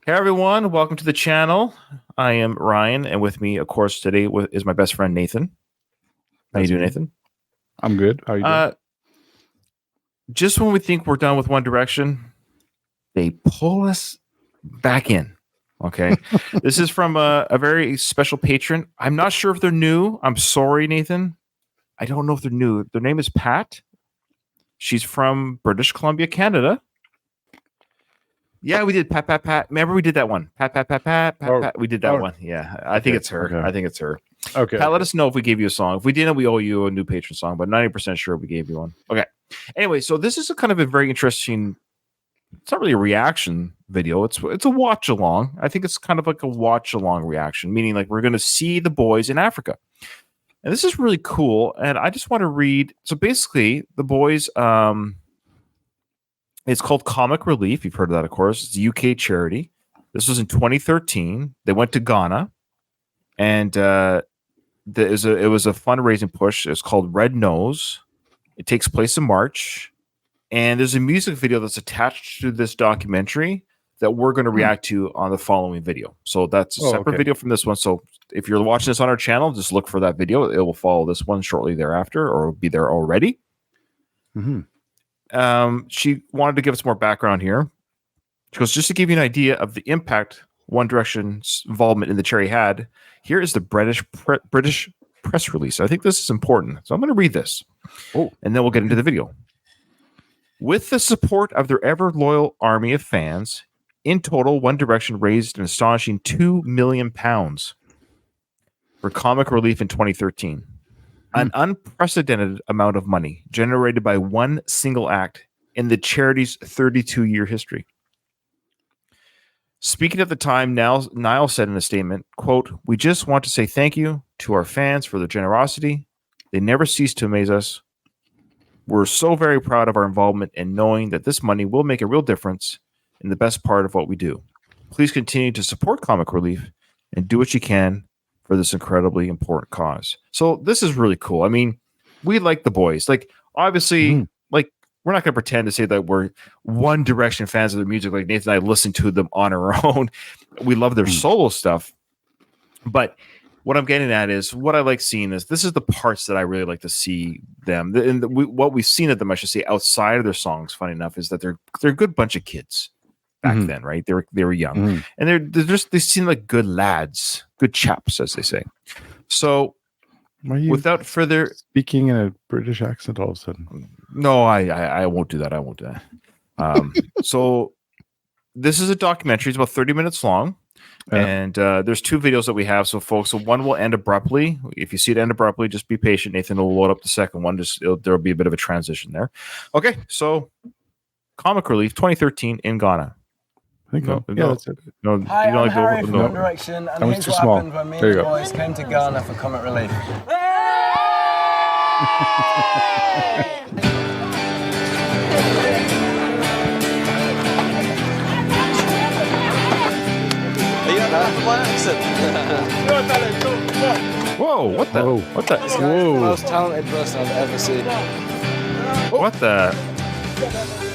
Hey everyone, welcome to the channel. I am Ryan, and with me, of course, today is my best friend Nathan. How you doing, Nathan? I'm good. How you doing? Just when we think we're done with One Direction, they pull us back in. Okay, this is from a very special patron. I'm not sure if they're new. I'm sorry, Nathan. I don't know if they're new. Their name is Pat. She's from British Columbia, Canada. Yeah, we did Pat, Pat, Pat. Remember we did that one. Pat, Pat, Pat, Pat, Pat, Pat. We did that one. Yeah, I think it's her. Okay. I think it's her. Okay. Pat, let us know if we gave you a song. If we didn't, we owe you a new patron song, but 90% sure we gave you one. Okay. Anyway, so this is a kind of a very interesting, it's not really a reaction video. It's a watch along. I think it's kind of like a watch along reaction, meaning like we're going to see the boys in Africa. And this is really cool. And I just want to read. So basically, the boys, it's called Comic Relief. You've heard of that, of course. It's a UK charity. This was in 2013. They went to Ghana, and it was a fundraising push. It's called Red Nose. It takes place in March, and there's a music video that's attached to this documentary that we're going to react to on the following video. So that's a separate video from this one. So if you're watching this on our channel, just look for that video. It will follow this one shortly thereafter, or be there already. Mm-hmm. She wanted to give us more background here. She goes, just to give you an idea of the impact One Direction's involvement in the charity had, here is the British press release. I think this is important. So I'm going to read this. And then we'll get into the video. With the support of their ever-loyal army of fans, in total, One Direction raised an astonishing £2 million for Comic Relief in 2013. An unprecedented amount of money generated by one single act in the charity's 32-year history. Speaking at the time, Niall said in a statement, quote, "We just want to say thank you to our fans for their generosity. They never cease to amaze us. We're so very proud of our involvement in knowing that this money will make a real difference in the best part of what we do. Please continue to support Comic Relief and do what you can for this incredibly important cause." So this is really cool. I mean, we like the boys. Like, obviously, like, we're not going to pretend to say that we're One Direction fans of their music. Like Nathan and I listen to them on our own. We love their solo stuff. But what I'm getting at is what I like seeing is this is the parts that I really like to see them. What we've seen of them, I should say, outside of their songs, funny enough, is that they're a good bunch of kids back then, right? They were young. And they seem like good lads, good chaps, as they say. So without further speaking in a British accent all of a sudden. No, I won't do that. I won't do that. So this is a documentary. It's about 30 minutes long. And there's two videos that we have. So folks, so one will end abruptly. If you see it end abruptly, just be patient. Nathan will load up the second one. There'll be a bit of a transition there. Okay. So Comic Relief 2013 in Ghana. I think that's it. No, Hi, I'm Harry from One Direction, and here's what happened when me and the boys came to Ghana for Comic Relief. My accent. Whoa! What the? What the? This guy is the most talented person I've ever seen. What the?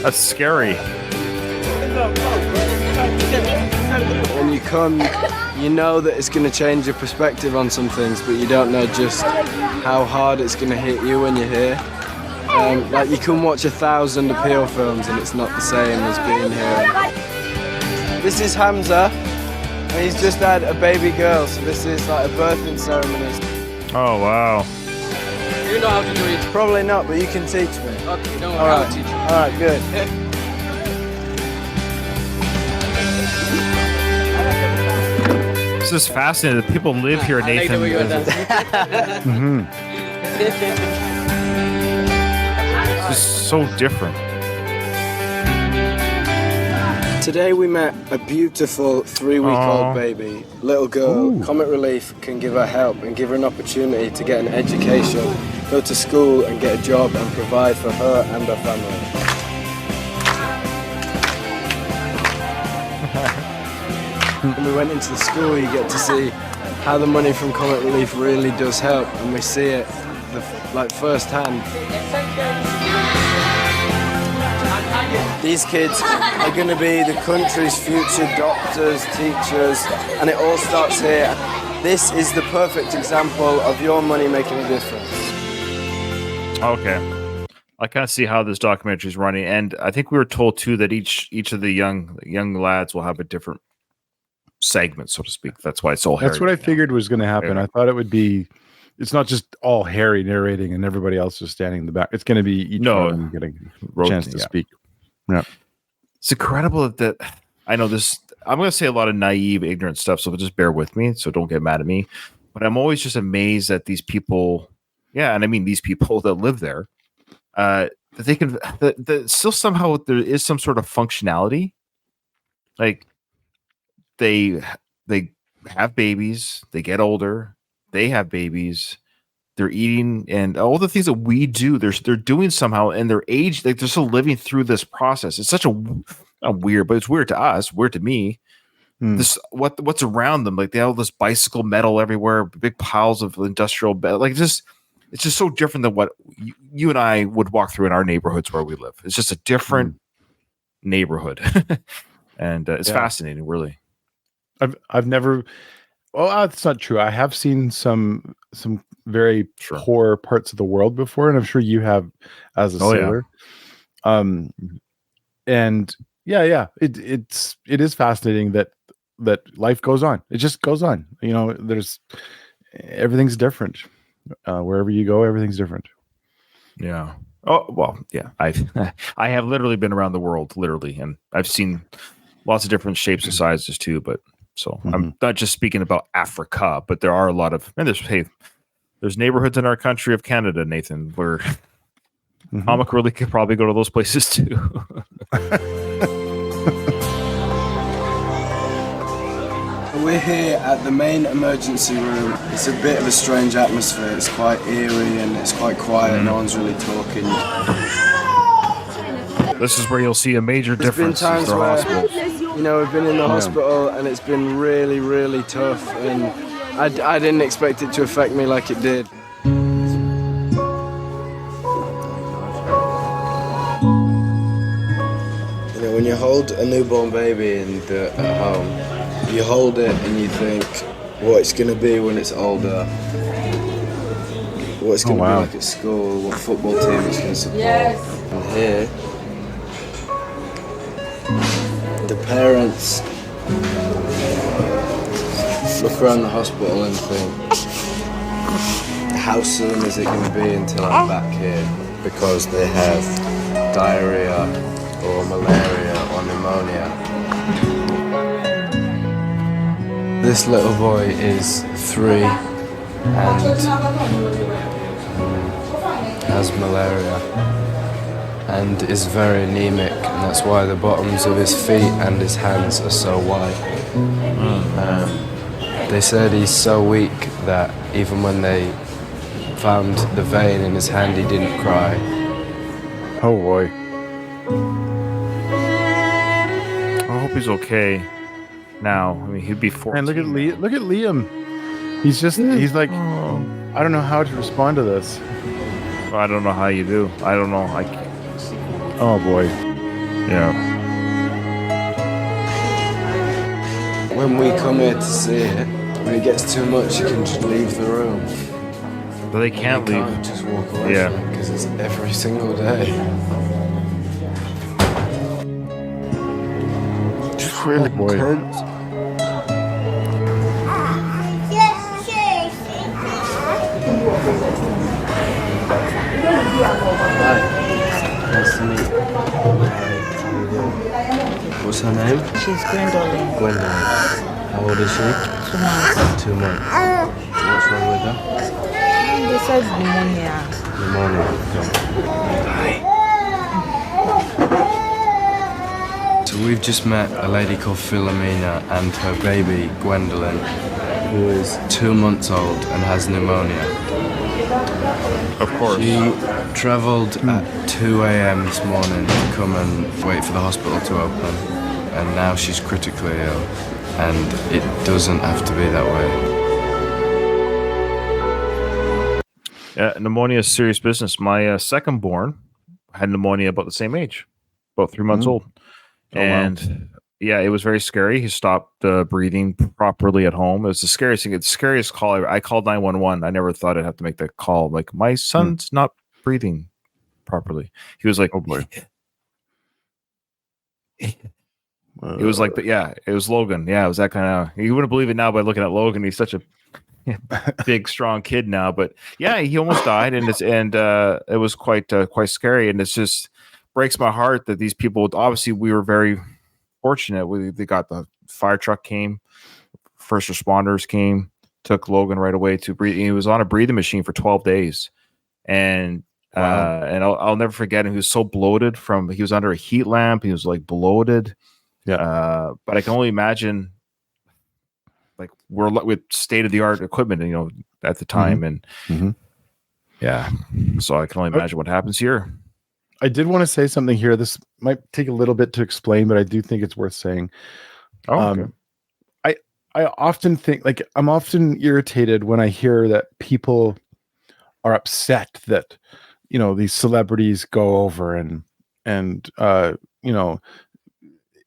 That's scary. When you come, you know that it's going to change your perspective on some things, but you don't know just how hard it's going to hit you when you're here. Like, you can watch 1,000 Appeal films and it's not the same as being here. This is Hamza. And he's just had a baby girl, so this is like a birthing ceremony. Oh, wow. Do you know how to do it? Probably not, but you can teach me. Okay, don't worry, I'll teach you. Alright, good. This is fascinating. People live here, Nathan. This is so different. Today we met a beautiful 3-week-old baby, little girl. Comic Relief can give her help and give her an opportunity to get an education, go to school and get a job and provide for her and her family. When we went into the school, you get to see how the money from Comic Relief really does help, and we see it like firsthand. These kids are going to be the country's future doctors, teachers, and it all starts here. This is the perfect example of your money making a difference. Okay. I kind of see how this documentary is running, and I think we were told too that each of the young lads will have a different segment, so to speak. That's why it's all. That's what I figured was going to happen. I thought it would be. It's not just all Harry narrating and everybody else just standing in the back. It's going to be each one of them getting a chance to speak. Yeah, it's incredible that I know this. I'm going to say a lot of naive, ignorant stuff, so just bear with me. So don't get mad at me. But I'm always just amazed that these people. Yeah, and I mean these people that live there. That they can that still somehow there is some sort of functionality, like they have babies, they get older, they have babies, they're eating, and all the things that we do they're doing somehow, and their age, like they're still living through this process. It's such a weird, but it's weird to us, weird to me. This what's around them, like they have all this bicycle metal everywhere, big piles of industrial like just. It's just so different than what you and I would walk through in our neighborhoods where we live. It's just a different neighborhood, and it's fascinating, really. I've never. Well, that's not true. I have seen some very poor parts of the world before, and I'm sure you have as a sailor. Yeah. And it is fascinating that life goes on. It just goes on. You know, everything's different. Wherever you go, everything's different. Yeah. Oh well, yeah. I have literally been around the world, literally, and I've seen lots of different shapes and sizes too. But I'm not just speaking about Africa, but there are a lot of there's neighborhoods in our country of Canada, Nathan, where comic really could probably go to those places too. We're here at the main emergency room. It's a bit of a strange atmosphere. It's quite eerie and it's quite quiet. No one's really talking. This is where you'll see a major difference. There's been times where, we've been in the hospital and it's been really, really tough, and I didn't expect it to affect me like it did. When you hold a newborn baby at home, you hold it and you think what it's going to be when it's older, what it's going to be like at school, what football team it's going to support. Yes. And here, the parents look around the hospital and think, how soon is it going to be until I'm back here? Because they have diarrhea or malaria or pneumonia. This little boy is 3 and has malaria and is very anemic, and that's why the bottoms of his feet and his hands are so white. They said he's so weak that even when they found the vein in his hand, he didn't cry. Oh boy. I hope he's okay. Now, I mean, he'd be 14. And look at Liam. He's like, I don't know how to respond to this. I don't know how you do. I don't know. I can't. Oh boy. Yeah. When we come here to see it, when it gets too much, you can just leave the room. But they can't leave. Just walk away from it because it's every single day. Just really intense. Hi. Nice to meet you. What's her name? She's Gwendolyn. Gwendolyn. How old is she? 2 months. 2 months. What's wrong with her? They said pneumonia. Pneumonia. So we've just met a lady called Philomena and her baby Gwendolyn, who is 2 months old and has pneumonia. Of course. She travelled at 2 a.m. this morning to come and wait for the hospital to open, and now she's critically ill, and it doesn't have to be that way. Yeah, pneumonia is serious business. My second born had pneumonia about the same age, about 3 months old. And yeah, it was very scary. He stopped breathing properly at home. It was the scariest thing. It's the scariest call ever. I called 911. I never thought I'd have to make that call. Like, my son's not breathing properly. He was like, oh boy. It was like, it was Logan. Yeah, it was that kind of. You wouldn't believe it now by looking at Logan. He's such a big, strong kid now. But yeah, he almost died, and it was quite scary. And it's just breaks my heart that these people. Obviously, we were very fortunate. They got the fire truck came, first responders came, took Logan right away to breathe. He was on a breathing machine for 12 days, and I'll never forget him. He was so bloated he was under a heat lamp. He was like bloated. Yeah. But I can only imagine, like, we're with state of the art equipment, at the time, and yeah. So I can only imagine what happens here. I did want to say something here. This might take a little bit to explain, but I do think it's worth saying. Okay. I often think, like, I'm often irritated when I hear that people are upset that, these celebrities go over and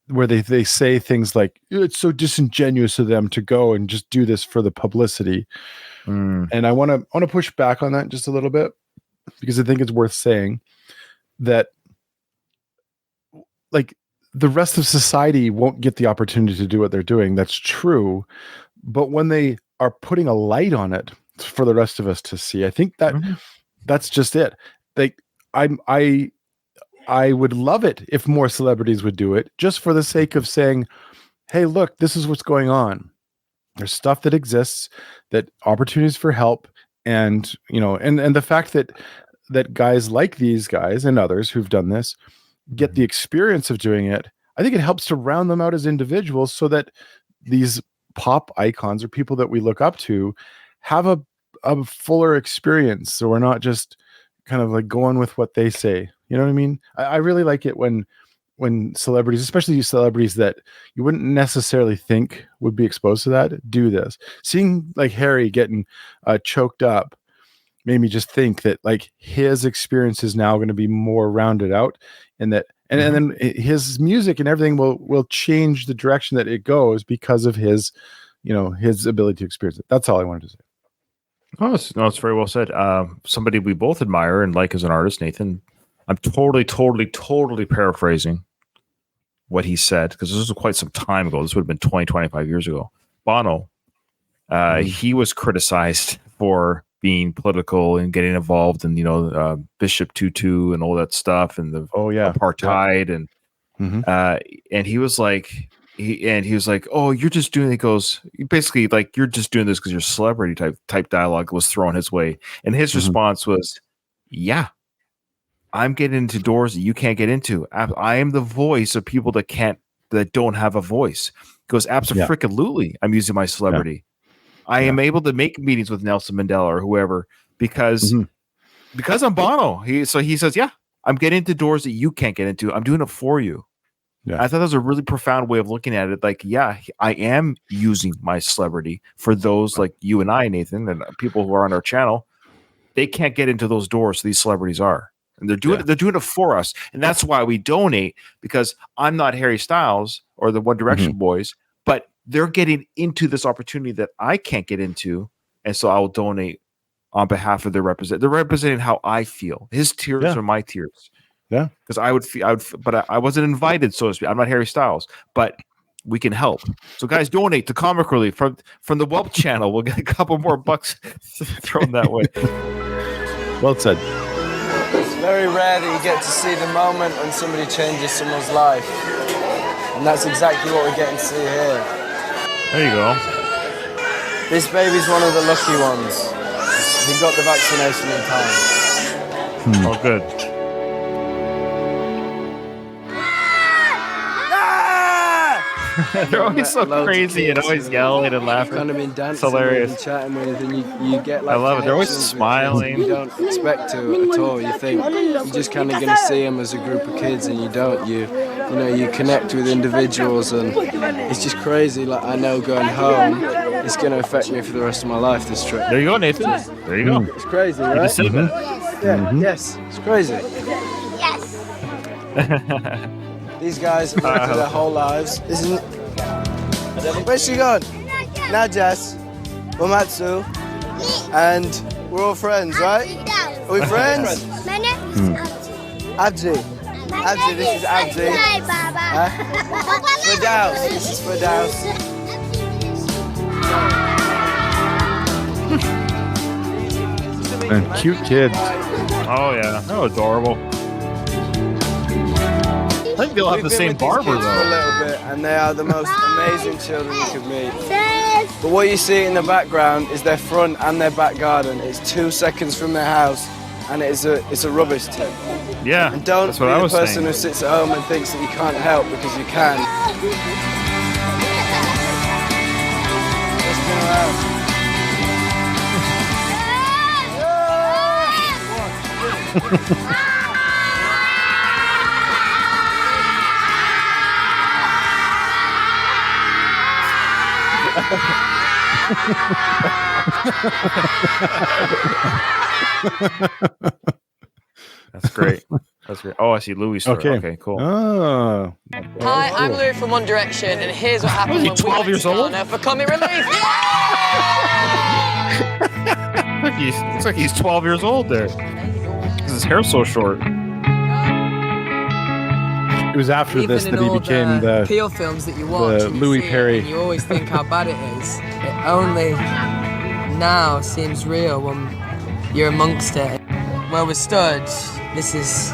where they say things like, it's so disingenuous of them to go and just do this for the publicity. And I want to push back on that just a little bit, because I think it's worth saying that, like, the rest of society won't get the opportunity to do what they're doing. That's true. But when they are putting a light on it for the rest of us to see, I think that that's just it. Like, I would love it if more celebrities would do it, just for the sake of saying, hey, look, this is what's going on. There's stuff that exists, that opportunities for help. And, and the fact that guys like these guys and others who've done this get the experience of doing it, I think it helps to round them out as individuals, so that these pop icons or people that we look up to have a fuller experience. So we're not just kind of like going with what they say. You know what I mean? I really like it when celebrities, especially celebrities that you wouldn't necessarily think would be exposed to that, do this. Seeing like Harry getting choked up made me just think that, like, his experience is now going to be more rounded out, and that and then his music and everything will change the direction that it goes because of his his ability to experience it. That's all I wanted to say. Oh, it's very well said. Somebody we both admire and like as an artist, Nathan. I'm totally paraphrasing what he said, because this was quite some time ago. This would have been 20, 25 years ago. Bono, he was criticized for being political and getting involved in, Bishop Tutu and all that stuff, and the apartheid. And he was like, oh, you're just doing it. He goes, basically, like, you're just doing this because you're celebrity type dialogue was thrown his way. And his response was, yeah, I'm getting into doors that you can't get into. I am the voice of people that don't have a voice. He goes, absolutely. I'm using my celebrity. I am able to make meetings with Nelson Mandela or whoever because I'm Bono. He says, yeah, I'm getting into doors that you can't get into. I'm doing it for you. Yeah. I thought that was a really profound way of looking at it. Like, yeah, I am using my celebrity for those like you and I, Nathan, and people who are on our channel. They can't get into those doors. So these celebrities are. And they're doing it for us. And that's why we donate, because I'm not Harry Styles or the One Direction boys, but they're getting into this opportunity that I can't get into. And so I will donate on behalf of their They're representing how I feel. His tears are my tears. Yeah. Because I would, but I wasn't invited, so to speak. I'm not Harry Styles, but we can help. So guys, donate to Comic Relief from the Welp channel. We'll get a couple more bucks thrown that way. Well said. It's very rare that you get to see the moment when somebody changes someone's life. And that's exactly what we're getting to see here. There you go. This baby's one of the lucky ones. He got the vaccination in time. Oh, good. They're always so crazy and always yelling and laughing. Kind of been dancing, it's hilarious. And chatting with, and you get like. I love it. They're always smiling. You don't expect to at all. You think you're just kind of going to see them as a group of kids, and you don't. You connect with individuals, and it's just crazy. Like, I know going home, it's going to affect me for the rest of my life. This trip. There you go, Nathan. There you go. It's crazy, right? You just said that. Yeah. Yes. It's crazy. These guys have worked their whole lives. Where's she gone? Najas, Umatsu, and we're all friends, right? Are we friends? Abdi. Abdi, this is Abdi. Firdaus, this is Firdaus. And cute kids. Oh yeah, they're adorable. I think they'll have the same barber For a though. little bit, and they are the most amazing children you could meet. But what you see in the background is their front and their back garden. It's 2 seconds from their house, and it's a rubbish tip. Yeah, And don't that's be what I the was person saying. who sits at home and thinks that you can't help, because you can. Let's spin around. That's great. That's great. Oh, I see Louis. Okay, cool. Oh. Hi, I'm Louis from One Direction, and here's what happened he when we 12 went years to old? Ghana for comic relief. Looks like he's 12 years old there. 'Cause his hair's so short. It was after Even this in that he all became the the Peel films that you watch, and you Louis see it, Perry. and you always think how bad it is. It only now seems real when you're amongst it. Where we're stood, this is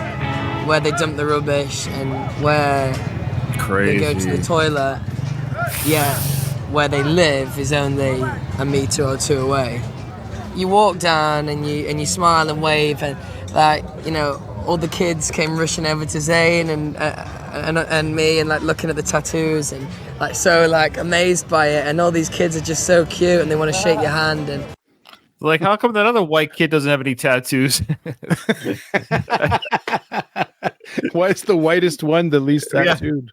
where they dump the rubbish and where Crazy. they go to the toilet. Yeah, where they live is only a metre or two away. You walk down and you smile and wave, and like, you know, all the kids came rushing over to Zayn and me, and like looking at the tattoos and like so like amazed by it, and all these kids are just so cute and they want to shake your hand. And Like, how come that other white kid doesn't have any tattoos? Why is the whitest one the least Yeah. tattooed?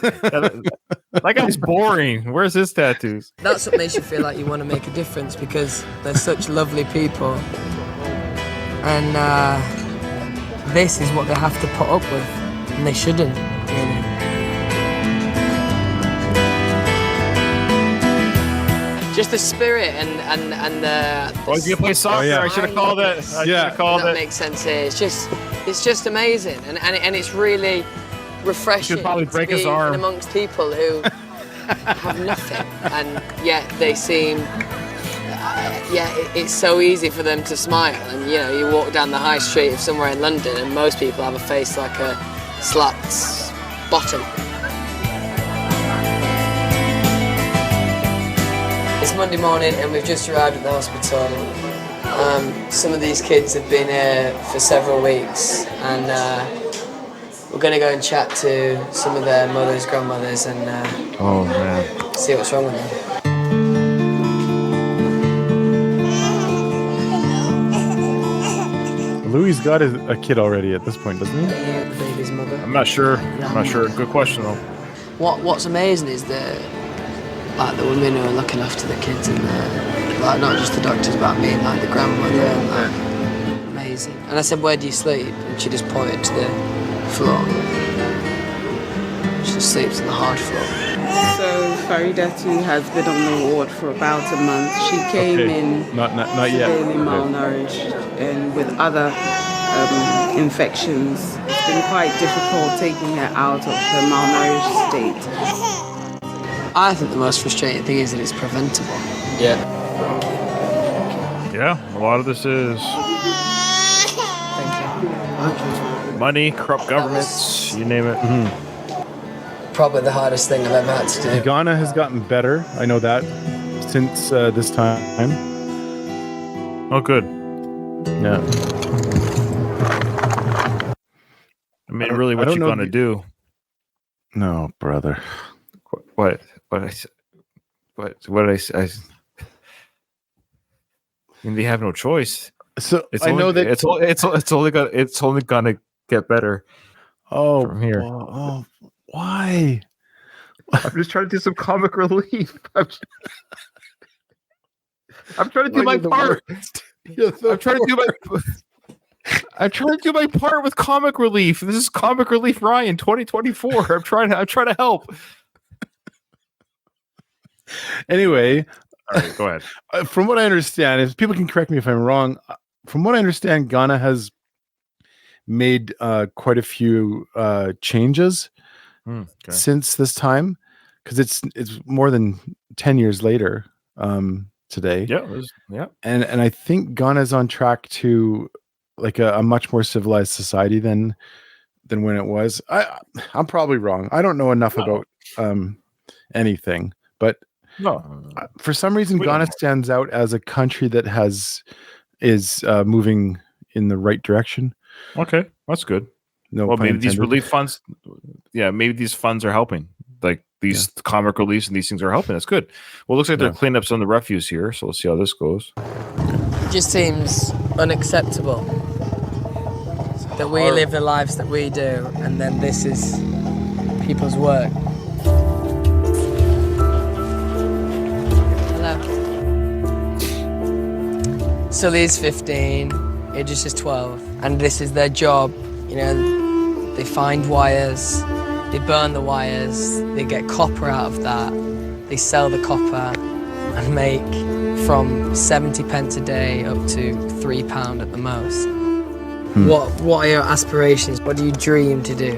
That guy's boring. Where's his tattoos? that's what makes you feel like you want to make a difference, because they're such lovely people, and this is what they have to put up with, and they shouldn't, really. Just the spirit and the. Why did you play soccer? Oh, yeah. I should have called it. I should have called that it. makes sense here. It's just amazing, and it's really refreshing probably break to his be arm. in amongst people who have nothing, and yet they seem. It's so easy for them to smile, and you know, you walk down the high street of somewhere in London, and most people have a face like a slapped bottom. It's Monday morning and we've just arrived at the hospital. Some of these kids have been here for several weeks, and we're going to go and chat to some of their mothers, grandmothers, and Oh man. see what's wrong with them. Louis got a kid already at this point, doesn't he? The baby's mother. I'm not sure. Good question though. What's amazing is the women who are looking after the kids, and like not just the doctors, but I mean like the grandmother. And, like, amazing. And I said, "Where do you sleep?" And she just pointed to the floor. She just sleeps on the hard floor. So Faridatu has been on the ward for about a month. She came in Not yet. severely Okay. malnourished and with other infections. It's been quite difficult taking her out of her malnourished state. I think the most frustrating thing is that it's preventable. Yeah. Yeah, a lot of this is money, corrupt governments, you name it. Probably the hardest thing I've ever had to do. Ghana has gotten better. I know that since this time. Oh, good. Yeah. I mean, really, what don't you know gonna do? No, brother. What did I say? I mean, they have no choice. So It's I only, know that. it's only gonna get better. Oh, from here. Oh, why? I'm just trying to do some comic relief. I'm trying to do my part. You're the I'm trying to do my. I'm trying to do my part with comic relief. This is comic relief Ryan 2024. I'm trying to help. Anyway, all right, go ahead. From what I understand, if people can correct me if I'm wrong, from what I understand, Ghana has made quite a few changes since this time, because it's more than 10 years later today. Yeah. And I think Ghana is on track to like a much more civilized society than when it was. I'm probably wrong. I don't know enough about anything, but for some reason Ghana stands out as a country that is moving in the right direction. Okay, that's good. No, well, maybe these relief funds. Yeah, maybe these funds are helping. Like these comic reliefs and these things are helping. That's good. Well, it looks like they're cleaning up some of the refuse here, so we'll see how this goes. It just seems unacceptable that we live the lives that we do, and then this is people's work. Hello. Sully's 15, Idris is 12, and this is their job. You know, they find wires, they burn the wires, they get copper out of that, they sell the copper and make from 70 pence a day up to £3 at the most. What are your aspirations? What do you dream to do?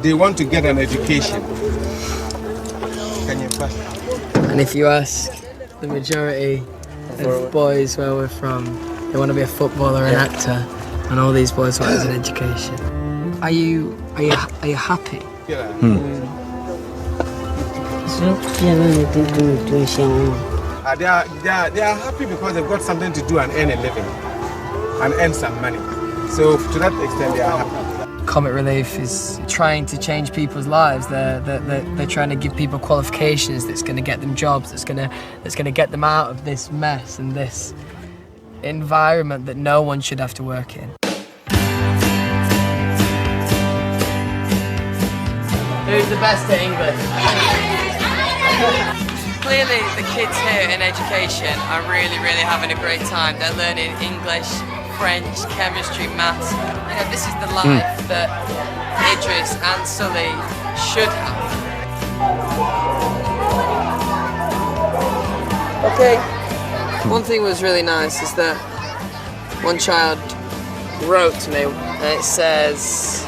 They want to get an education. And if you ask the majority of boys where we're from, they want to be a footballer, an actor, and all these boys want is an education. Are you happy? They are happy because they've got something to do and earn a living and earn some money. So to that extent, they are happy. Comic Relief is trying to change people's lives. They're trying to give people qualifications that's going to get them jobs, that's going to get them out of this mess and this environment that no one should have to work in. Who's the best at English? Clearly, the kids here in education are really, really having a great time. They're learning English, French, chemistry, maths. You know, this is the life that Idris and Sully should have. Okay. One thing was really nice is that one child wrote to me and it says,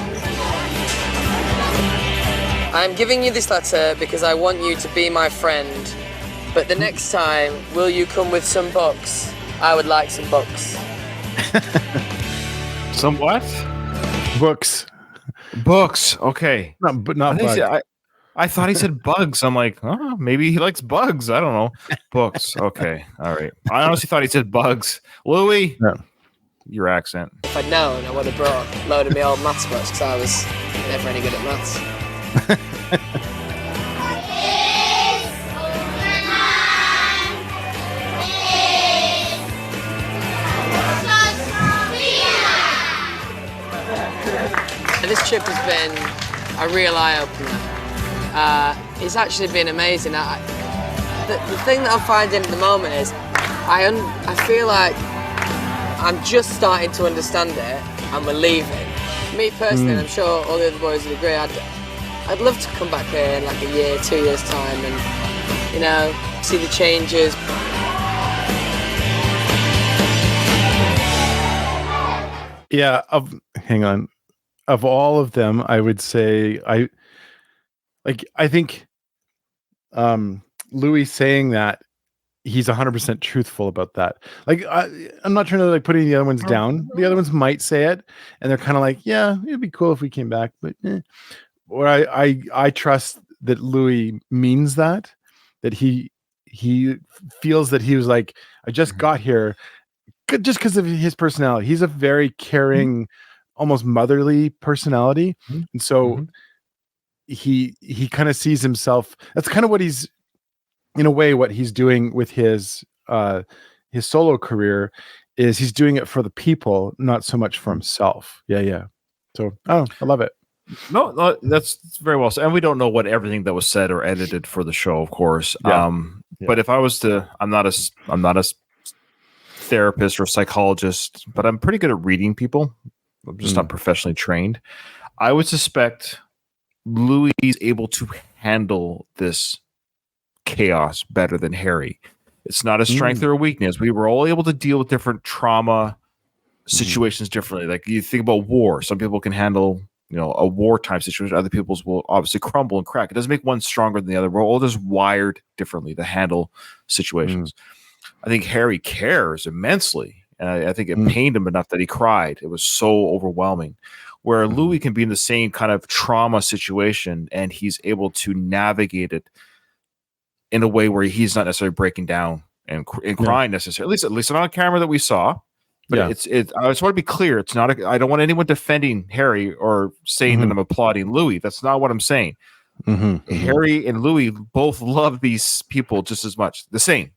I'm giving you this letter because I want you to be my friend, but the next time, will you come with some books? I would like some books. Some what? Books. Books. Okay. Not bugs. I thought he said bugs. I'm like, oh, maybe he likes bugs. I don't know. Books. Okay. All right. I honestly thought he said bugs. Louis, your accent. If I'd known, I would have brought a load of my old maths books because I was never any good at maths. And this trip has been a real eye-opener. It's actually been amazing. The thing that I'm finding at the moment is I feel like I'm just starting to understand it and we're leaving. Me personally, and I'm sure all the other boys would agree, I'd love to come back here in like a year, 2 years time and, you know, see the changes. Yeah, hang on. Of all of them, I would say I think Louis saying that he's 100% truthful about that. Like I'm not trying to like put any of the other ones down. The other ones might say it and they're kind of like, yeah, it'd be cool if we came back, but or I trust that Louis means that he feels that he was like, I just got here just because of his personality. He's a very caring, almost motherly personality. And so he kind of sees himself. That's kind of what he's, in a way, what he's doing with his solo career is he's doing it for the people, not so much for himself. Yeah. So, I love it. No, that's very well said. And we don't know what everything that was said or edited for the show, of course. Yeah. But if I was to, I'm not a therapist or psychologist, but I'm pretty good at reading people. I'm just not professionally trained. I would suspect Louis is able to handle this chaos better than Harry. It's not a strength or a weakness. We were all able to deal with different trauma situations differently. Like you think about war, some people can handle, a wartime situation. Other people's will obviously crumble and crack. It doesn't make one stronger than the other. We're all just wired differently to handle situations. I think Harry cares immensely. And I think it pained him enough that he cried. It was so overwhelming. Where Louis can be in the same kind of trauma situation and he's able to navigate it in a way where he's not necessarily breaking down and crying necessarily. At least not on camera that we saw. But I just want to be clear. It's not. I don't want anyone defending Harry or saying that I'm applauding Louis. That's not what I'm saying. Harry and Louis both love these people just as much. The same.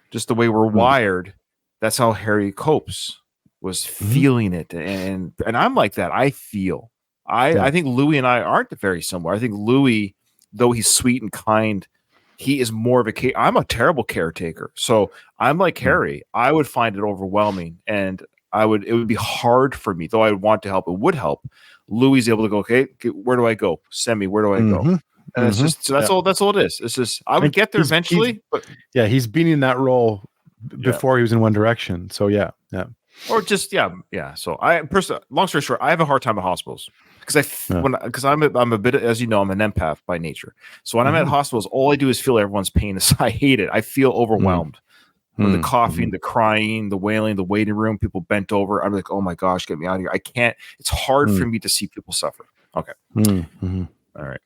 Just the way we're wired. That's how Harry copes. Was feeling it, and I'm like that. I feel. I think Louis and I aren't very similar. I think Louis, though he's sweet and kind, he is more of I'm a terrible caretaker. So I'm like Harry. I would find it overwhelming, and it would be hard for me. Though I would want to help, it would help. Louis is able to go. Okay, where do I go? Send me. Where do I go? And it's just that's all. That's all it is. It's just I would get there eventually. But he's been in that role before he was in One Direction. So yeah. Or just So I personally, long story short, I have a hard time at hospitals because I'm a bit, as you know, I'm an empath by nature. So when I'm at hospitals, all I do is feel everyone's pain. I hate it. I feel overwhelmed. When the coughing, the crying, the wailing, the waiting room, people bent over. I'm like, oh my gosh, get me out of here. I can't. It's hard for me to see people suffer. Okay. All right.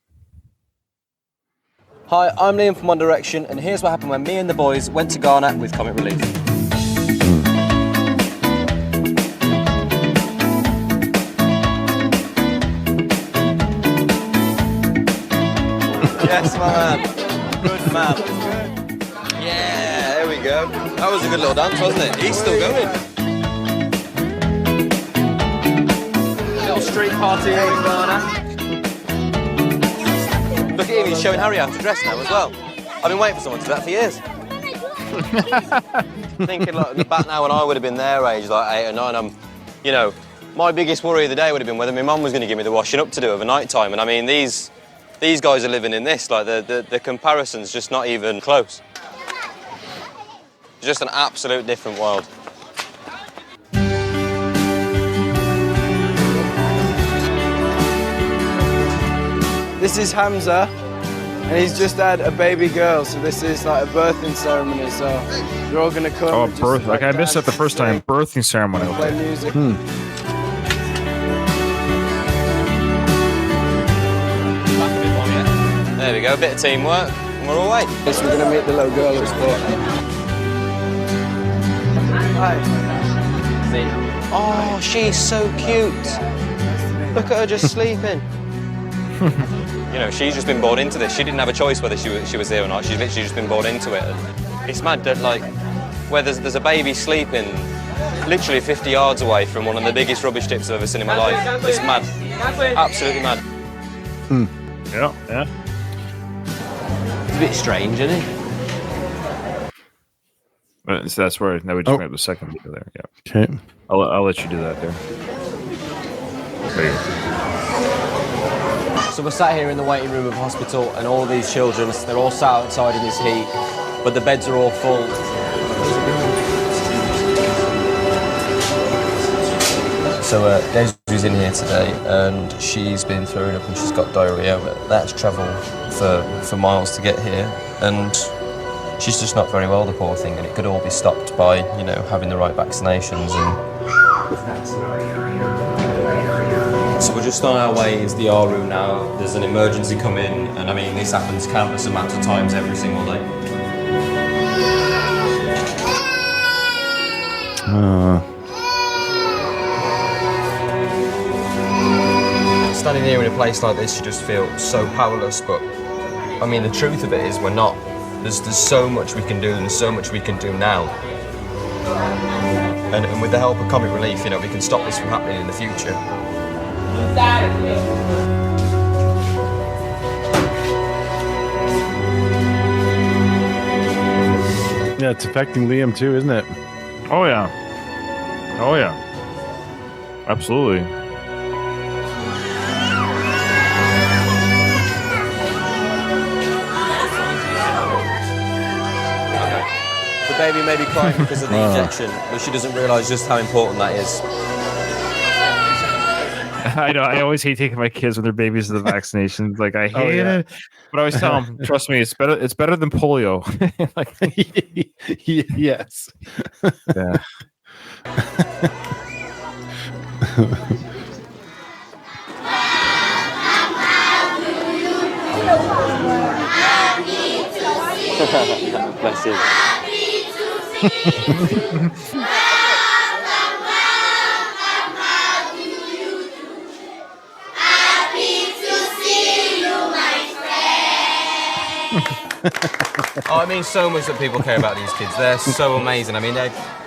Hi, I'm Liam from One Direction, and here's what happened when me and the boys went to Ghana with Comic Relief. Yes, man. Good man. Yeah, there we go. That was a good little dance, wasn't it? He's still going. Little street party here in Ghana. Look at him, he's showing Harry how to dress now as well. I've been waiting for someone to do that for years. Thinking like back now when I would have been their age, like 8 or 9, my biggest worry of the day would have been whether my mum was going to give me the washing up to do over night time. And I mean, these guys are living in this, like the comparison's just not even close. It's just an absolute different world. This is Hamza, and he's just had a baby girl, so this is like a birthing ceremony, so they're all gonna come. Oh, birth! Like I missed that the first time. Birthing ceremony. Play music. There we go, a bit of teamwork, and we're all away. Yes, we're gonna meet the little girl who's born. Hi. Oh, she's so cute. Look at her just sleeping. She's just been born into this. She didn't have a choice whether she was there or not. She's literally just been born into it. And it's mad that, where there's a baby sleeping literally 50 yards away from one of the biggest rubbish tips I've ever seen in my life. It's mad. Absolutely mad. Yeah. It's a bit strange, isn't it? So that's where now we just grab the second video there. Yeah. Okay. I'll let you do that there. There you go. So we're sat here in the waiting room of a hospital, and all these children, they're all sat outside in this heat, but the beds are all full. So Desiree's in here today, and she's been throwing up and she's got diarrhea. That's travel for miles to get here, and she's just not very well, the poor thing, and it could all be stopped by, having the right vaccinations. So we're just on our way into the R room now. There's an emergency come in, and I mean, this happens countless amounts of times every single day. Standing here in a place like this, you just feel so powerless, but I mean, the truth of it is we're not. There's so much we can do, and there's so much we can do now. And with the help of Comic Relief, we can stop this from happening in the future. Yeah, it's affecting Liam too, isn't it? Oh yeah. Oh yeah. Absolutely. The baby may be crying because of the injection, but she doesn't realise just how important that is. I know. I always hate taking my kids when they're babies to the vaccinations. Like I hate it, but I always tell them, "Trust me, it's better. It's better than polio." Like, yes. yeah. Bless you. Oh, it means so much that people care about these kids. They're so amazing. I mean,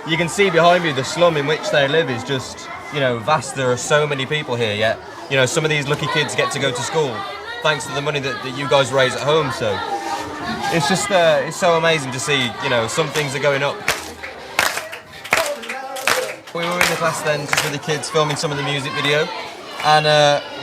you can see behind me the slum in which they live is just, vast. There are so many people here, yet, some of these lucky kids get to go to school thanks to the money that you guys raise at home. So it's just, it's so amazing to see, some things are going up. We were in the class then, just with the kids, filming some of the music video. And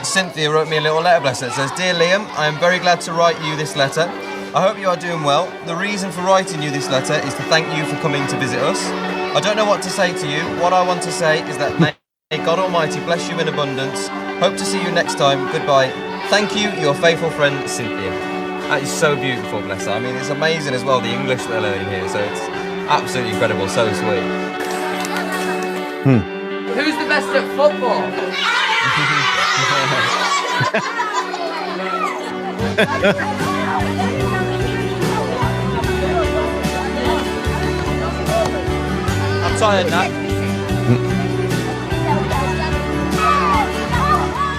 Cynthia wrote me a little letter, bless her. It says, "Dear Liam, I am very glad to write you this letter. I hope you are doing well. The reason for writing you this letter is to thank you for coming to visit us. I don't know what to say to you. What I want to say is that may God Almighty bless you in abundance. Hope to see you next time. Goodbye. Thank you, your faithful friend, Cynthia." That is so beautiful, bless her. I mean, it's amazing as well, the English they're learning here, so it's absolutely incredible, so sweet. Who's the best at football? I'm tired now.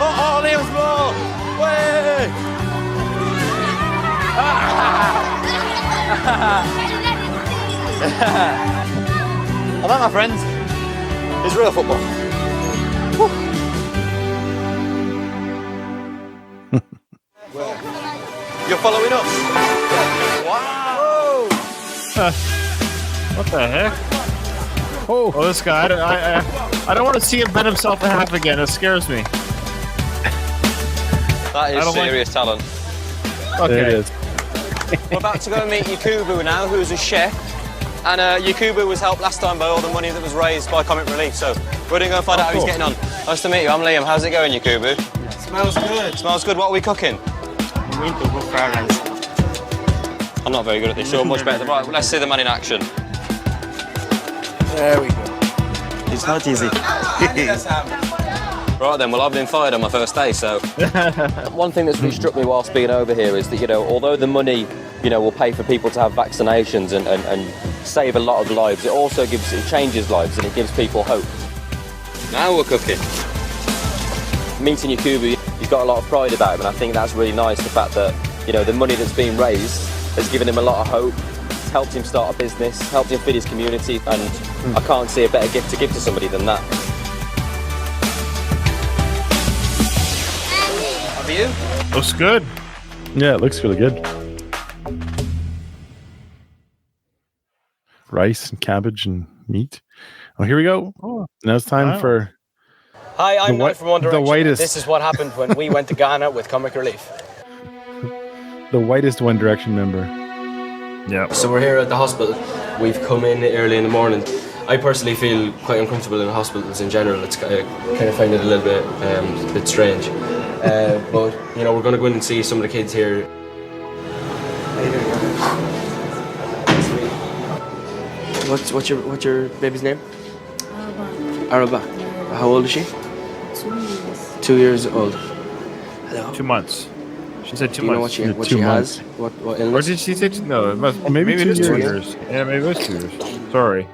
Oh, Liam's ball! Way! I like my friends. It's real football. You're following up? Wow! What the heck? Oh, this guy! I don't want to see him bet himself in half again. It scares me. That is serious talent. Okay. There it is. We're about to go and meet Yakubu now, who's a chef. And Yakubu was helped last time by all the money that was raised by Comic Relief. So we're going to go and find out how he's getting on. Nice to meet you. I'm Liam. How's it going, Yakubu? It smells good. Smells good. What are we cooking? Winter fried rice. I'm not very good at this. You're much better. Right, well, let's see the man in action. There we go. It's not easy. Right then, well, I've been fired on my first day, so... One thing that's really struck me whilst being over here is that, although the money, will pay for people to have vaccinations and save a lot of lives, it also changes lives and it gives people hope. Now we're cooking. Meeting Yakubu, he's got a lot of pride about him, and I think that's really nice, the fact that, the money that's being raised has given him a lot of hope. It's helped him start a business, helped him feed his community, and I can't see a better gift to give to somebody than that. You? Looks good. Yeah, it looks really good. Rice and cabbage and meat. Oh, here we go. Oh, now it's time for... Hi, I'm Knight from One Direction. The whitest. This is what happened when we went to Ghana with Comic Relief. The whitest One Direction member. Yeah. So we're here at the hospital. We've come in early in the morning. I personally feel quite uncomfortable in hospitals in general. It's kind of find it a little bit strange. But we're going to go in and see some of the kids here. What's your baby's name? Araba. How old is she? 2 years. 2 years old. Hello. 2 months. She said 2 Do you know months. what she has? What illness? Or did she say no? It must, maybe it is 2 2 years. years. Yeah, maybe it was 2 years. Sorry.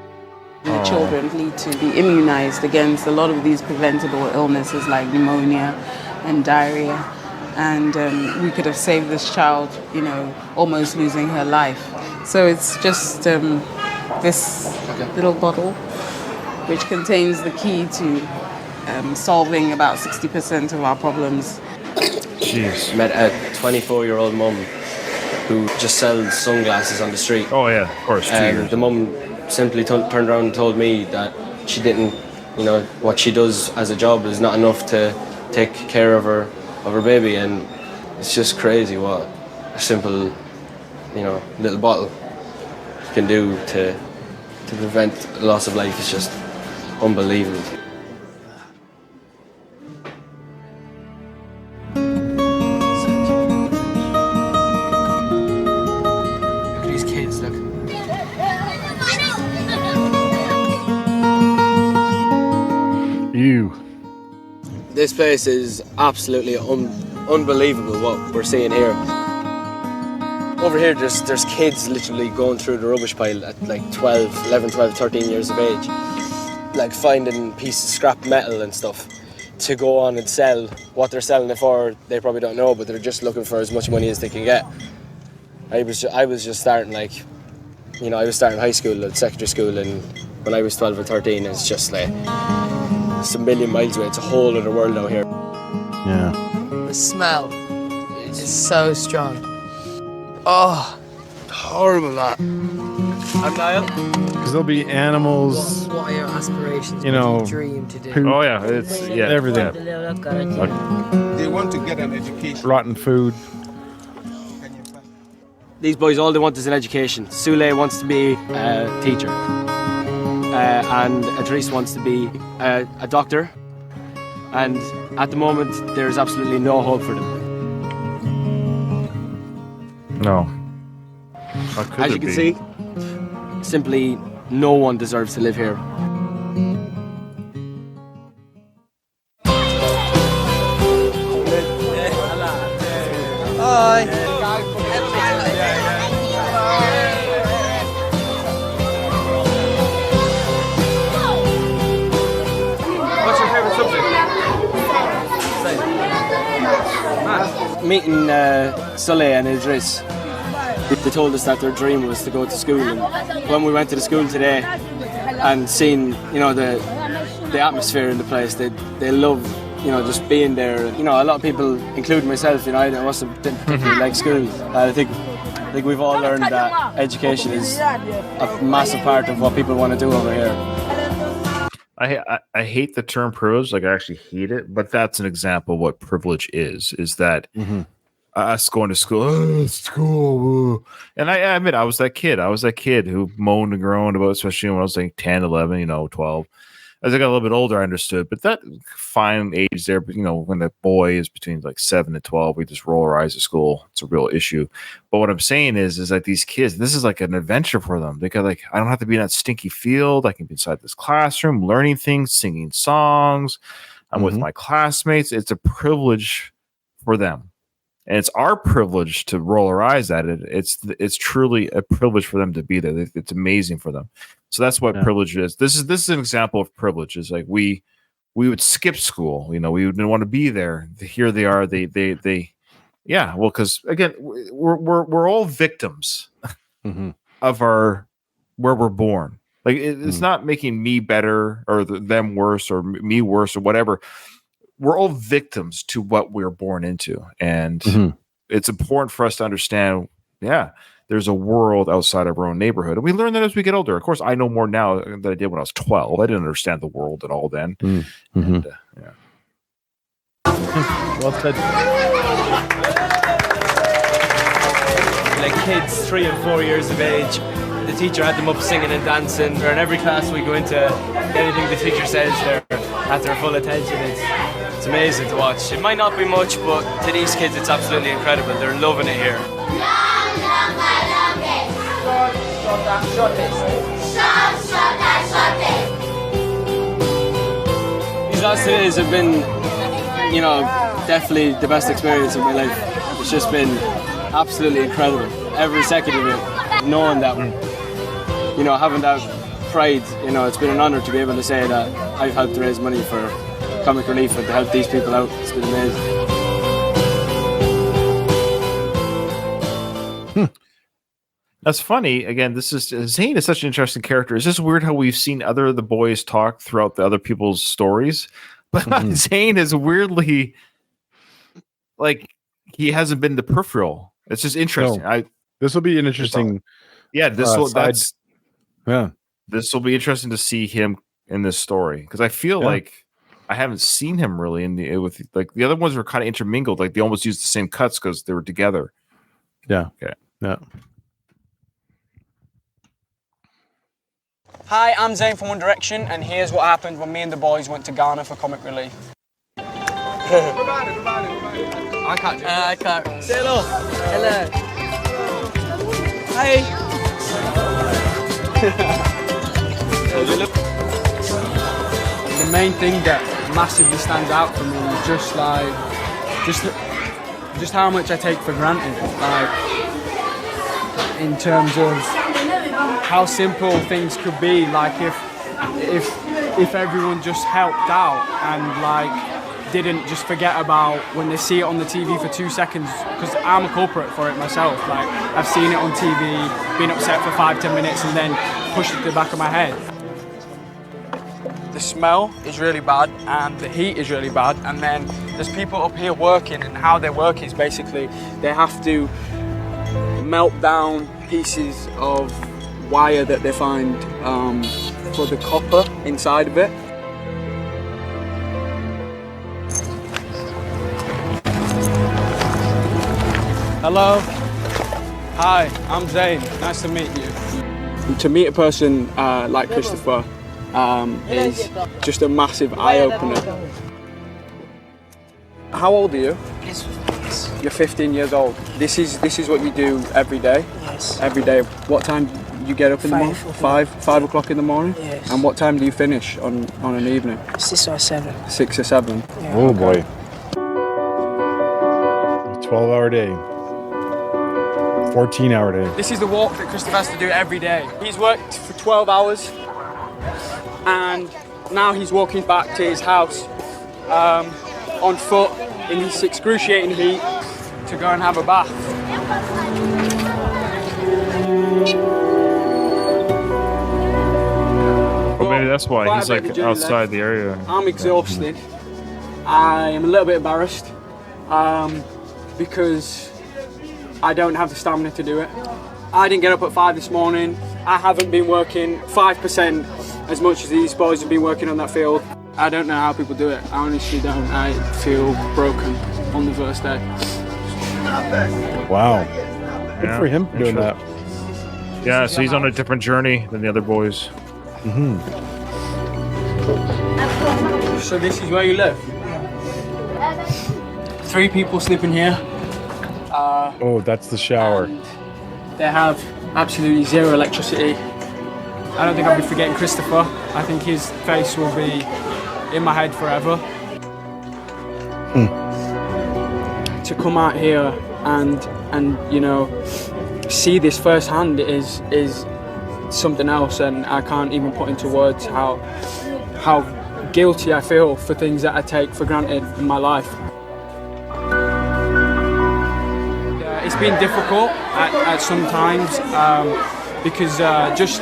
The children need to be immunized against a lot of these preventable illnesses like pneumonia and diarrhea. And we could have saved this child, almost losing her life. So it's just this little bottle, which contains the key to solving about 60% of our problems. Jeez. Met a 24-year-old mum who just sells sunglasses on the street. Oh yeah, of course. 2 years. The mum simply turned around and told me that she didn't, what she does as a job is not enough to take care of her baby, and it's just crazy what a simple, little bottle can do to prevent loss of life. It's just unbelievable. Look at these kids, look. Ew. This place is absolutely unbelievable what we're seeing here. Over here, there's kids literally going through the rubbish pile at like 11, 12, 13 years of age, like finding pieces of scrap metal and stuff to go on and sell. What they're selling it for, they probably don't know, but they're just looking for as much money as they can get. I was just starting I was starting high school, secondary school, and when I was 12 or 13, it's just like, it's a million miles away. It's a whole other world out here. Yeah. The smell is so strong. Oh, horrible that. I'm Niall. Because there'll be animals. What are your aspirations? You What know, do you dream to do? poop, Oh yeah, it's everything. They want to get an education. Rotten food. These boys, all they want is an education. Sule wants to be a teacher. And Idris wants to be a doctor. And at the moment, there's absolutely no hope for them. No. As you can see, simply no one deserves to live here. Hi. What's your favourite subject? Meeting Sule and Idris, they told us that their dream was to go to school, and when we went to the school today and seen, the atmosphere in the place, they love, just being there. A lot of people, including myself, I didn't particularly like school. I think we've all learned that education is a massive part of what people want to do over here. I hate the term privilege. Like, I actually hate it, but that's an example of what privilege is that us going to school, and I admit I was that kid. I was that kid who moaned and groaned about, especially when I was like 10, 11, 12. As I got a little bit older, I understood, but that fine age there, when a boy is between like 7 and 12, we just roll our eyes at school. It's a real issue. But what I'm saying is that these kids, this is like an adventure for them. They got I don't have to be in that stinky field. I can be inside this classroom, learning things, singing songs. I'm with my classmates. It's a privilege for them. And it's our privilege to roll our eyes at it. It's truly a privilege for them to be there. It's amazing for them. So that's what privilege is. This is an example of privilege. It's like we would skip school. We didn't want to be there. Here they are. They well, because again, we're all victims of where we're born. Like it's not making me better or them worse or me worse or whatever. We're all victims to what we're born into. And it's important for us to understand, there's a world outside of our own neighborhood. And we learn that as we get older. Of course, I know more now than I did when I was 12. I didn't understand the world at all then. And, Well said. Like kids 3 and 4 years of age, the teacher had them up singing and dancing. Or in every class we go into, anything the teacher says, they're at their full attention. It's amazing to watch. It might not be much, but to these kids it's absolutely incredible. They're loving it here. These last 2 days have been, definitely the best experience of my life. It's just been absolutely incredible. Every second of it, knowing that, having that pride, it's been an honour to be able to say that I've helped raise money for Comic Relief and to help these people out. It's been amazing. That's funny. Again, Zane is such an interesting character. It's just weird how we've seen the boys talk throughout the other people's stories, but Zane is weirdly he hasn't been the peripheral. It's just interesting. This will be an interesting. That's this will be interesting to see him in this story because I feel like I haven't seen him really in the with like the other ones were kind of intermingled, like they almost used the same cuts because they were together. Yeah. Okay. Yeah. Hi, I'm Zayn from One Direction, and here's what happened when me and the boys went to Ghana for comic relief. I can't. I can't. Say hello. Hello. Hi. The main thing that massively stands out for me is just how much I take for granted, like in terms of how simple things could be, like if everyone just helped out and like didn't just forget about when they see it on the TV for 2 seconds, because I'm a culprit for it myself. Like I've seen it on TV, been upset for 5-10 minutes and then pushed it to the back of my head. The smell is really bad and the heat is really bad, and then there's people up here working, and how they work is basically they have to melt down pieces of wire that they find for the copper inside of it. Hello. Hi, I'm Zayn. Nice to meet you. To meet a person like Christopher is just a massive eye-opener. How old are you? You're 15 years old. This is what you do every day? Yes. Every day. What time do you get up in the morning? 5 o'clock in the morning? Yes. And what time do you finish on an evening? 6 or 7. 6 or 7? Yeah. Oh boy. 12-hour day. 14-hour day. This is the walk that Christopher has to do every day. He's worked for 12 hours and now he's walking back to his house on foot in this excruciating heat to go and have a bath. Well, maybe that's why Quite he's a bit of like a journey outside left. the area. I'm exhausted. I am a little bit embarrassed because I don't have the stamina to do it. I didn't get up at 5 this morning. I haven't been working 5% as much as these boys have been working on that field. I don't know how people do it. I honestly don't. I feel broken on the first day. Wow. Good for him for doing that. Yeah, so he's on a different journey than the other boys. Mm-hmm. So this is where you live? 3 people sleeping here. Oh, that's the shower. They have absolutely zero electricity. I don't think I'll be forgetting Christopher. I think his face will be in my head forever. To come out here and you know see this firsthand is something else, and I can't even put into words how guilty I feel for things that I take for granted in my life. It's been difficult at some times because just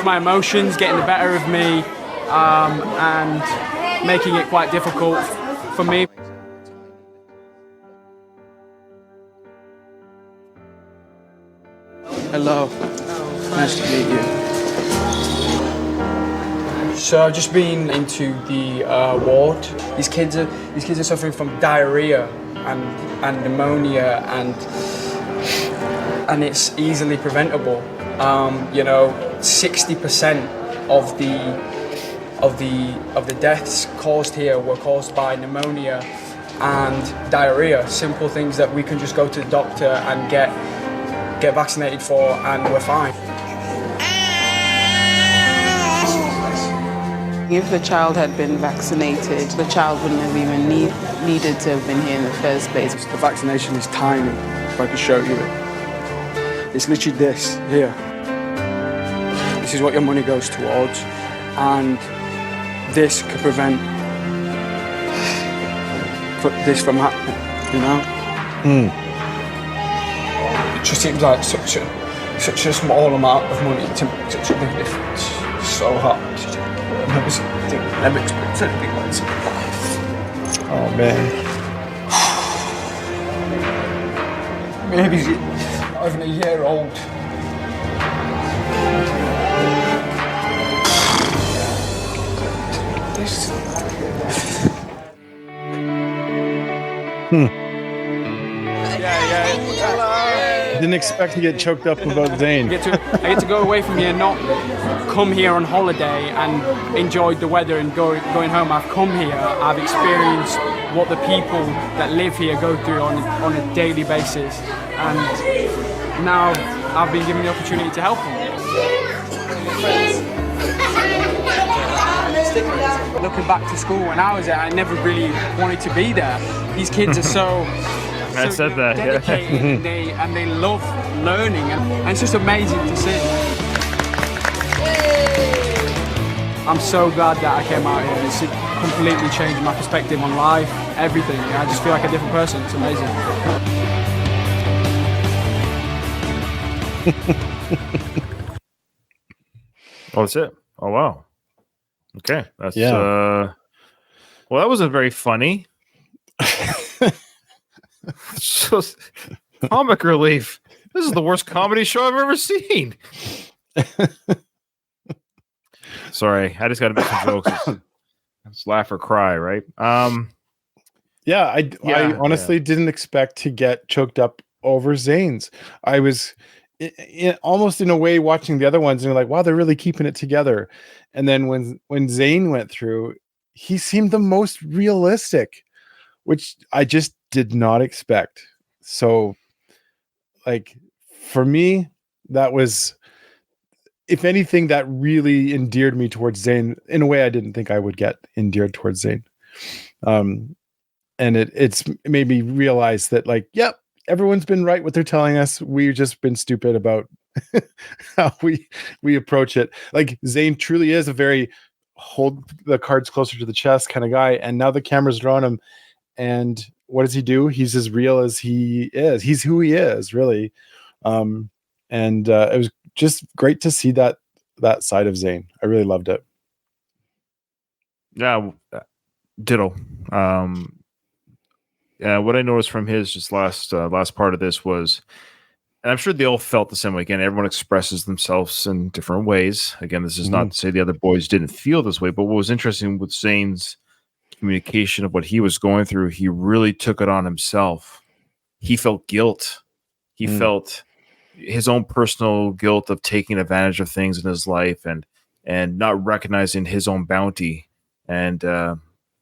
my emotions getting the better of me and making it quite difficult for me. Hello, nice to meet you. So I've just been into the ward. These kids are suffering from diarrhea and pneumonia, and it's easily preventable. You know, 60% of the deaths caused here were caused by pneumonia and diarrhea. Simple things that we can just go to the doctor and get vaccinated for, and we're fine. If the child had been vaccinated, the child wouldn't have even needed to have been here in the first place. The vaccination is tiny, if I could show you it. It's literally this, here. This is what your money goes towards, and this could prevent this from happening, you know? It just seems like such a small amount of money to make such a big difference. It's so hard. I've never experienced anything like this in my life. Oh man. Maybe not even a year old. Didn't expect to get choked up about Zane. I get to go away from here, not come here on holiday and enjoy the weather and going home. I've come here, I've experienced what the people that live here go through on a daily basis, and now I've been given the opportunity to help them. Looking back to school when I was there, I never really wanted to be there. These kids are so dedicated and they love learning, and it's just amazing to see. I'm so glad that I came out here. It's completely changed my perspective on life, everything. I just feel like a different person. It's amazing. Oh, that's it. Oh, wow. Okay. That's well, that wasn't very funny. Just comic relief. This is the worst comedy show I've ever seen. Sorry, I just got to make some jokes. It's laugh or cry, right? I honestly didn't expect to get choked up over Zane's. I was almost in a way watching the other ones and like, wow, they're really keeping it together. And then when Zane went through, he seemed the most realistic, which I just did not expect. So, like, for me, that was, if anything, that really endeared me towards Zane in a way I didn't think I would get endeared towards Zane. And it's made me realize that, like, yep, everyone's been right what they're telling us. We've just been stupid about how we approach it. Like, Zane truly is a very hold the cards closer to the chest kind of guy, and now the camera's drawn him, and what does he do? He's as real as he is. He's who he is, really. And it was just great to see that side of Zane. I really loved it. Yeah, ditto. What I noticed from his just last part of this was, and I'm sure they all felt the same way. Again, everyone expresses themselves in different ways. Again, this is not to say the other boys didn't feel this way, but what was interesting with Zane's communication of what he was going through, he really took it on himself. He felt guilt. He felt his own personal guilt of taking advantage of things in his life and not recognizing his own bounty. And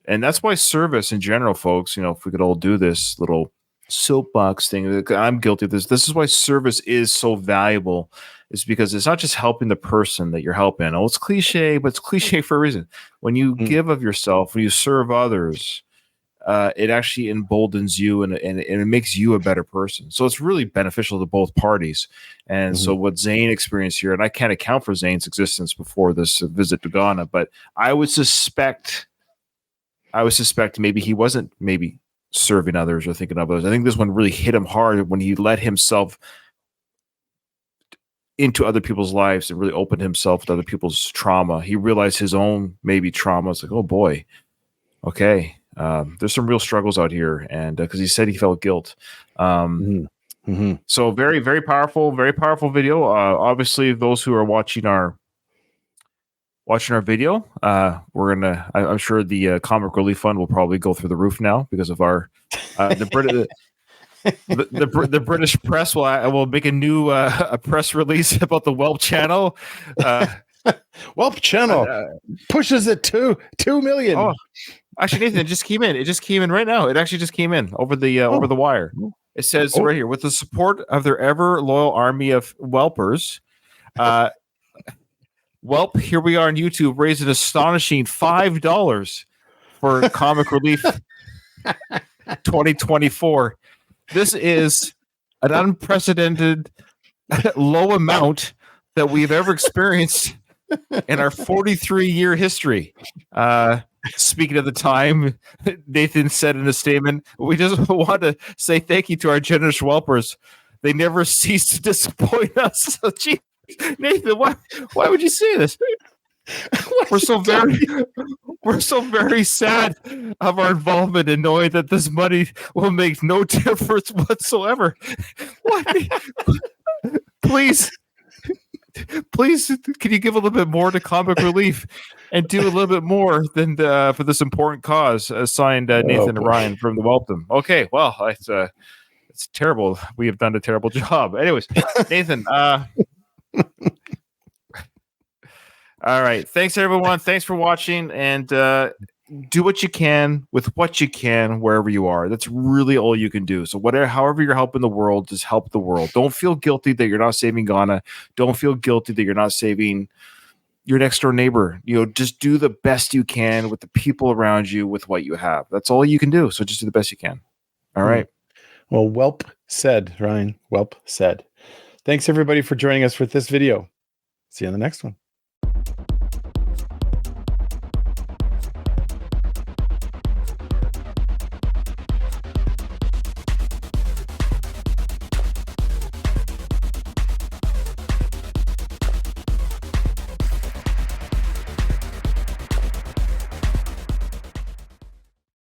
that's why service in general, folks, if we could all do this little soapbox thing, I'm guilty of this. This is why service is so valuable. It's because it's not just helping the person that you're helping. Oh, it's cliche, but it's cliche for a reason. When you give of yourself, when you serve others, it actually emboldens you and it makes you a better person. So it's really beneficial to both parties. And so what Zane experienced here, and I can't account for Zane's existence before this visit to Ghana, but I would suspect maybe he wasn't serving others or thinking of others. I think this one really hit him hard when he let himself into other people's lives and really opened himself to other people's trauma. He realized his own maybe trauma. It's like, oh boy, okay. There's some real struggles out here. And because he said he felt guilt. So very, very powerful video. Obviously those who are watching our video, I'm sure the Comic Relief Fund will probably go through the roof now because of our the British press will make a new a press release about the Welp channel. Welp channel pushes it to 2 million. Oh, actually, Nathan, it just came in. It just came in right now. It actually just came in over the wire. It says right here, with the support of their ever loyal army of Welpers. Welp, here we are on YouTube, raised an astonishing $5 for Comic Relief 2024. This is an unprecedented low amount that we've ever experienced in our 43-year history. Speaking of the time, Nathan said in a statement, we just want to say thank you to our generous Welpers. They never cease to disappoint us. So, gee, Nathan, why would you say this? We're so very sad of our involvement in knowing that this money will make no difference whatsoever. What? Please please, can you give a little bit more to comic relief and do a little bit more than for this important cause? Signed Nathan and Ryan from the Welp. Okay, well, it's terrible. We have done a terrible job. Anyways, Nathan. All right. Thanks, everyone. Thanks for watching, and do what you can with what you can wherever you are. That's really all you can do. So however you're helping the world, just help the world. Don't feel guilty that you're not saving Ghana. Don't feel guilty that you're not saving your next door neighbor. Just do the best you can with the people around you with what you have. That's all you can do. So just do the best you can. All right. Well, Welp said, Ryan. Welp said. Thanks, everybody, for joining us for this video. See you on the next one.